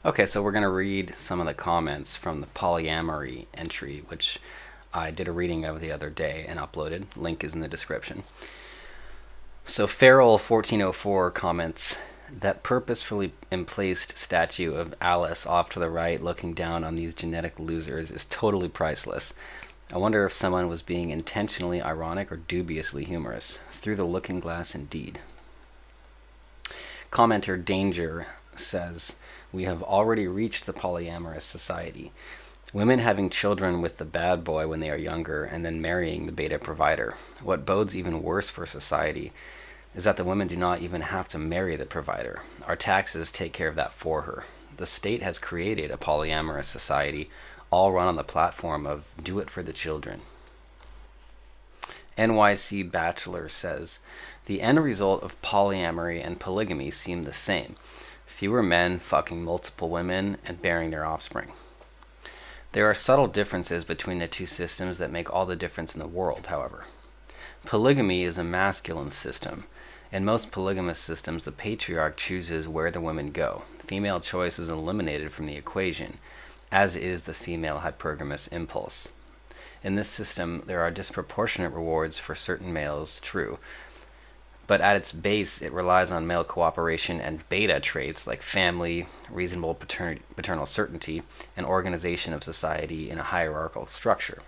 Okay, so we're going to read some of the comments from the Polyamory entry, which I did a reading of the other day and uploaded. Link is in the description. So Farrell1404 comments, that purposefully emplaced statue of Alice off to the right looking down on these genetic losers is totally priceless. I wonder if someone was being intentionally ironic or dubiously humorous. Through the looking glass indeed. Commenter Danger says, we have already reached the polyamorous society. Women having children with the bad boy when they are younger and then marrying the beta provider. What bodes even worse for society is that the women do not even have to marry the provider. Our taxes take care of that for her. The state has created a polyamorous society, all run on the platform of do it for the children. NYC Bachelor says, the end result of polyamory and polygamy seem the same. Fewer men fucking multiple women and bearing their offspring. There are subtle differences between the two systems that make all the difference in the world, however. Polygamy is a masculine system. In most polygamous systems, the patriarch chooses where the women go. Female choice is eliminated from the equation, as is the female hypergamous impulse. In this system, there are disproportionate rewards for certain males, true, but at its base, it relies on male cooperation and beta traits like family, reasonable paternal certainty, and organization of society in a hierarchical structure.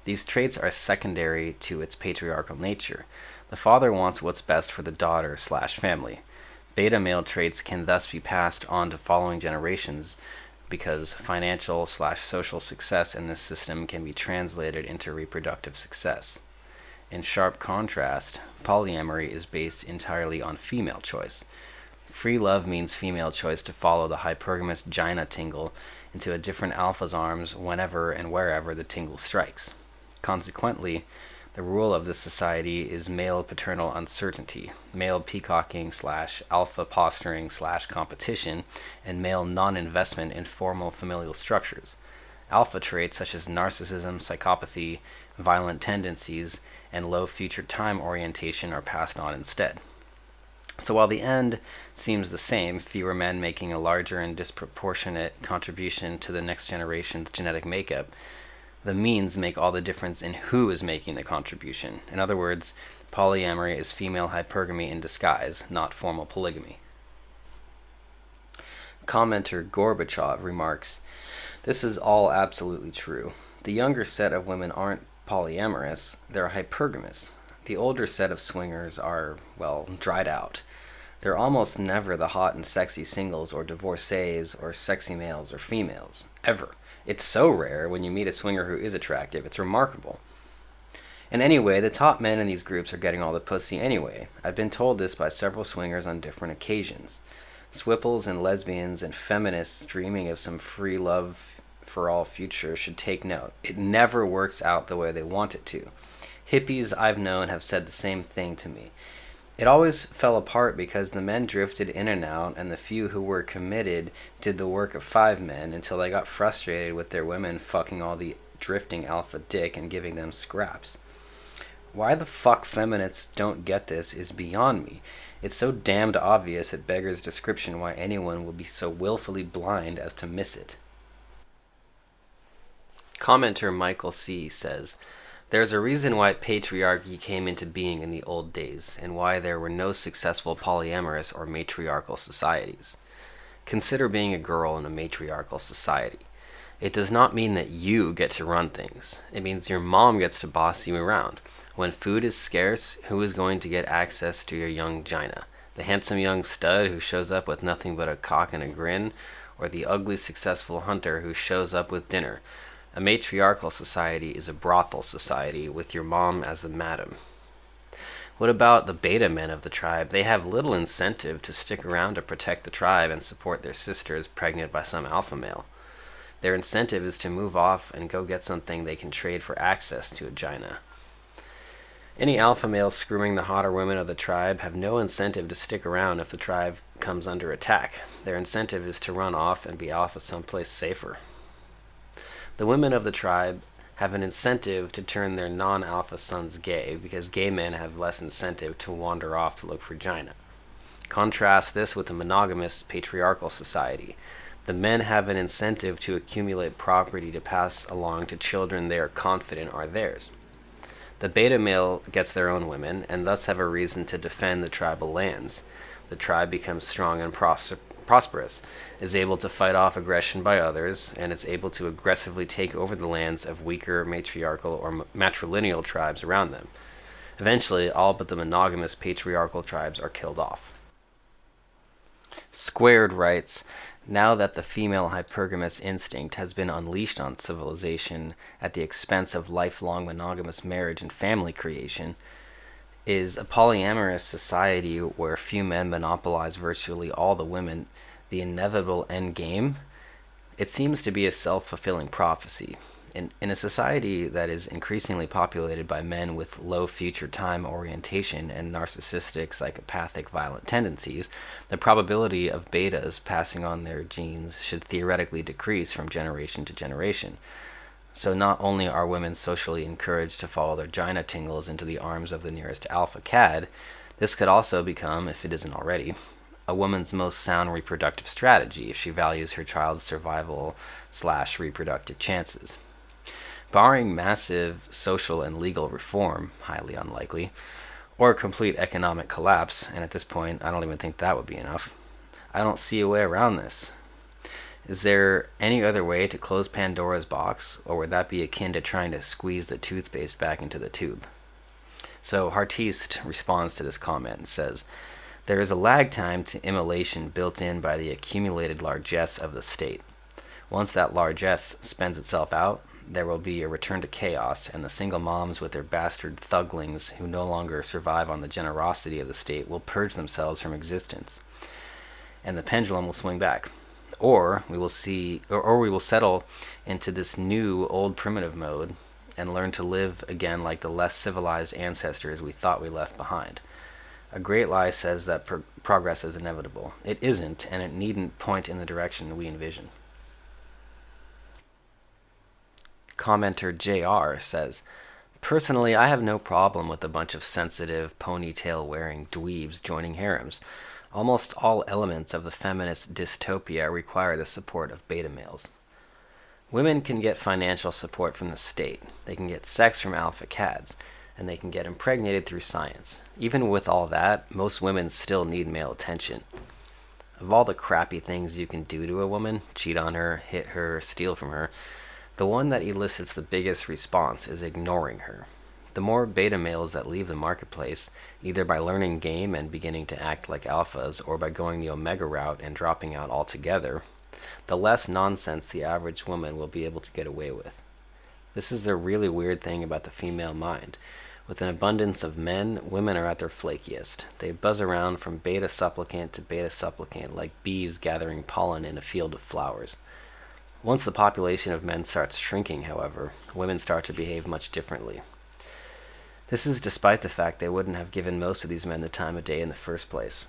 These traits are secondary to its patriarchal nature. The father wants what's best for the daughter/family. Beta male traits can thus be passed on to following generations because financial/social success in this system can be translated into reproductive success. In sharp contrast, polyamory is based entirely on female choice. Free love means female choice to follow the hypergamous gina tingle into a different alpha's arms whenever and wherever the tingle strikes. Consequently, the rule of this society is male paternal uncertainty, male peacocking/alpha posturing/competition, and male non-investment in formal familial structures. Alpha traits such as narcissism, psychopathy, violent tendencies, and low future time orientation are passed on instead. So while the end seems the same, fewer men making a larger and disproportionate contribution to the next generation's genetic makeup, the means make all the difference in who is making the contribution. In other words, polyamory is female hypergamy in disguise, not formal polygamy. Commenter Gorbachev remarks, this is all absolutely true. The younger set of women aren't polyamorous, they're hypergamous. The older set of swingers are, well, dried out. They're almost never the hot and sexy singles or divorcees or sexy males or females, ever. It's so rare when you meet a swinger who is attractive, it's remarkable. And anyway, the top men in these groups are getting all the pussy anyway. I've been told this by several swingers on different occasions. Swipples and lesbians and feminists dreaming of some free love for all future should take note. It never works out the way they want it to. Hippies I've known have said the same thing to me. It always fell apart because the men drifted in and out, and the few who were committed did the work of 5 men until they got frustrated with their women fucking all the drifting alpha dick and giving them scraps. Why the fuck feminists don't get this is beyond me. It's so damned obvious it beggars description why anyone will be so willfully blind as to miss it. Commenter Michael C. says, there's a reason why patriarchy came into being in the old days, and why there were no successful polyamorous or matriarchal societies. Consider being a girl in a matriarchal society. It does not mean that you get to run things. It means your mom gets to boss you around. When food is scarce, who is going to get access to your young gina? The handsome young stud who shows up with nothing but a cock and a grin, or the ugly successful hunter who shows up with dinner? A matriarchal society is a brothel society with your mom as the madam. What about the beta men of the tribe? They have little incentive to stick around to protect the tribe and support their sisters pregnant by some alpha male. Their incentive is to move off and go get something they can trade for access to a gina. Any alpha males screwing the hotter women of the tribe have no incentive to stick around if the tribe comes under attack. Their incentive is to run off and be alpha someplace safer. The women of the tribe have an incentive to turn their non-alpha sons gay because gay men have less incentive to wander off to look for gina. Contrast this with a monogamous patriarchal society. The men have an incentive to accumulate property to pass along to children they are confident are theirs. The beta male gets their own women, and thus have a reason to defend the tribal lands. The tribe becomes strong and prosperous, is able to fight off aggression by others, and is able to aggressively take over the lands of weaker matriarchal or matrilineal tribes around them. Eventually, all but the monogamous patriarchal tribes are killed off. Squared writes, now that the female hypergamous instinct has been unleashed on civilization at the expense of lifelong monogamous marriage and family creation, is a polyamorous society where few men monopolize virtually all the women the inevitable end game? It seems to be a self-fulfilling prophecy. In a society that is increasingly populated by men with low future time orientation and narcissistic, psychopathic, violent tendencies, the probability of betas passing on their genes should theoretically decrease from generation to generation. So not only are women socially encouraged to follow their gina tingles into the arms of the nearest alpha cad, this could also become, if it isn't already, a woman's most sound reproductive strategy if she values her child's survival/reproductive chances. Barring massive social and legal reform, highly unlikely, or complete economic collapse, and at this point I don't even think that would be enough, I don't see a way around this. Is there any other way to close Pandora's box, or would that be akin to trying to squeeze the toothpaste back into the tube? So Hartiste responds to this comment and says, there is a lag time to immolation built in by the accumulated largesse of the state. Once that largesse spends itself out, there will be a return to chaos, and the single moms with their bastard thuglings who no longer survive on the generosity of the state will purge themselves from existence, and the pendulum will swing back. Or we will settle into this new old primitive mode and learn to live again like the less civilized ancestors we thought we left behind. A great lie says that progress is inevitable. It isn't, and it needn't point in the direction we envision. Commenter JR says, personally, I have no problem with a bunch of sensitive, ponytail-wearing dweebs joining harems. Almost all elements of the feminist dystopia require the support of beta males. Women can get financial support from the state, they can get sex from alpha cads, and they can get impregnated through science. Even with all that, most women still need male attention. Of all the crappy things you can do to a woman, cheat on her, hit her, steal from her, the one that elicits the biggest response is ignoring her. The more beta males that leave the marketplace, either by learning game and beginning to act like alphas, or by going the omega route and dropping out altogether, the less nonsense the average woman will be able to get away with. This is the really weird thing about the female mind. With an abundance of men, women are at their flakiest. They buzz around from beta supplicant to beta supplicant like bees gathering pollen in a field of flowers. Once the population of men starts shrinking, however, women start to behave much differently. This is despite the fact they wouldn't have given most of these men the time of day in the first place.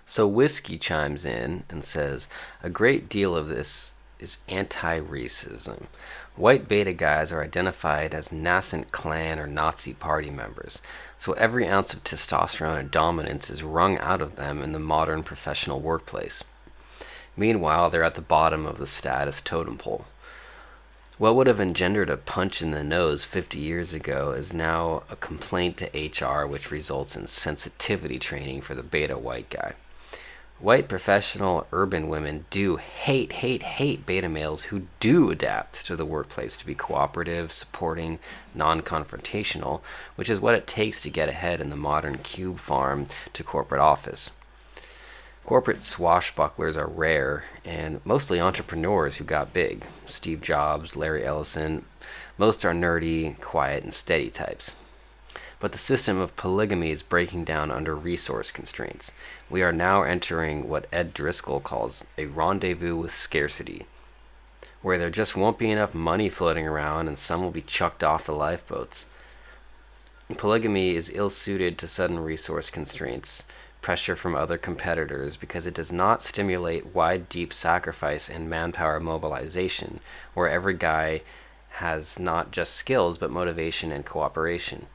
So Whiskey chimes in and says, a great deal of this is anti-racism. White beta guys are identified as nascent Klan or Nazi party members, so every ounce of testosterone and dominance is wrung out of them in the modern professional workplace. Meanwhile, they're at the bottom of the status totem pole. What would have engendered a punch in the nose 50 years ago is now a complaint to HR, which results in sensitivity training for the beta white guy. White professional urban women do hate beta males who do adapt to the workplace to be cooperative, supporting, non-confrontational, which is what it takes to get ahead in the modern cube farm to corporate office. Corporate swashbucklers are rare, and mostly entrepreneurs who got big. Steve Jobs, Larry Ellison, most are nerdy, quiet, and steady types. But the system of polygamy is breaking down under resource constraints. We are now entering what Ed Driscoll calls a rendezvous with scarcity, where there just won't be enough money floating around and some will be chucked off the lifeboats. Polygamy is ill-suited to sudden resource constraints, pressure from other competitors, because it does not stimulate wide, deep sacrifice and manpower mobilization, where every guy has not just skills but motivation and cooperation,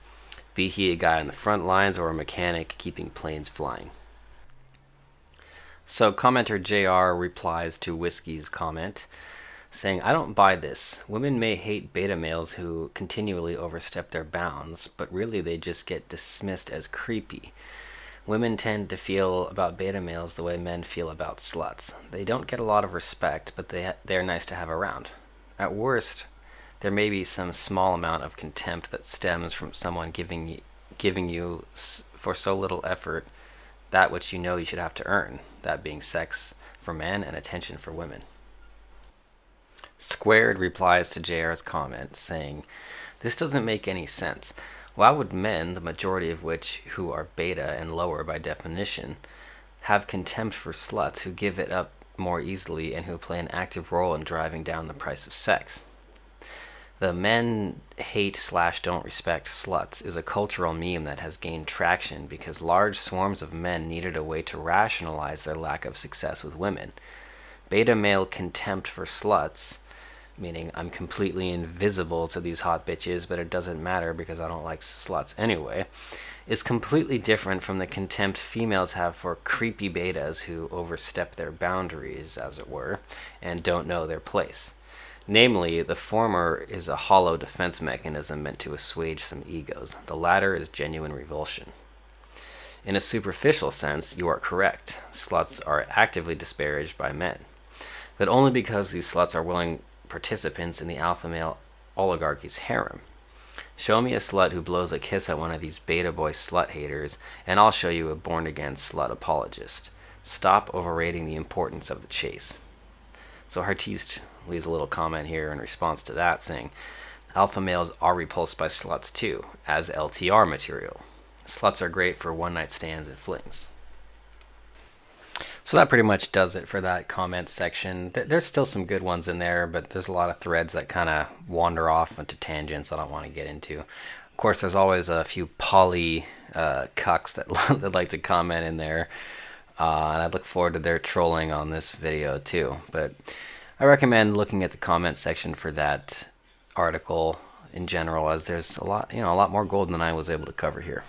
be he a guy on the front lines or a mechanic keeping planes flying. So commenter JR replies to Whiskey's comment, saying, I don't buy this. Women may hate beta males who continually overstep their bounds, but really they just get dismissed as creepy. Women tend to feel about beta males the way men feel about sluts. They don't get a lot of respect, but they're nice to have around. At worst, there may be some small amount of contempt that stems from someone giving you for so little effort that which you know you should have to earn, that being sex for men and attention for women. Squared replies to JR's comment, saying, this doesn't make any sense. Why would men, the majority of which who are beta and lower by definition, have contempt for sluts who give it up more easily and who play an active role in driving down the price of sex? The men hate/don't respect sluts is a cultural meme that has gained traction because large swarms of men needed a way to rationalize their lack of success with women. Beta male contempt for sluts, meaning I'm completely invisible to these hot bitches, but it doesn't matter because I don't like sluts anyway, is completely different from the contempt females have for creepy betas who overstep their boundaries, as it were, and don't know their place. Namely, the former is a hollow defense mechanism meant to assuage some egos. The latter is genuine revulsion. In a superficial sense, you are correct. Sluts are actively disparaged by men, but only because these sluts are willing participants in the alpha male oligarchy's harem. Show me a slut who blows a kiss at one of these beta boy slut haters, and I'll show you a born-again slut apologist. Stop overrating the importance of the chase. So Hartiste leaves a little comment here in response to that, saying, alpha males are repulsed by sluts too, as LTR material. Sluts are great for one-night stands and flings. So that pretty much does it for that comment section. There's still some good ones in there, but there's a lot of threads that kind of wander off into tangents I don't want to get into. Of course, there's always a few poly cucks that like to comment in there, and I look forward to their trolling on this video too. But I recommend looking at the comment section for that article in general, as there's a lot more gold than I was able to cover here.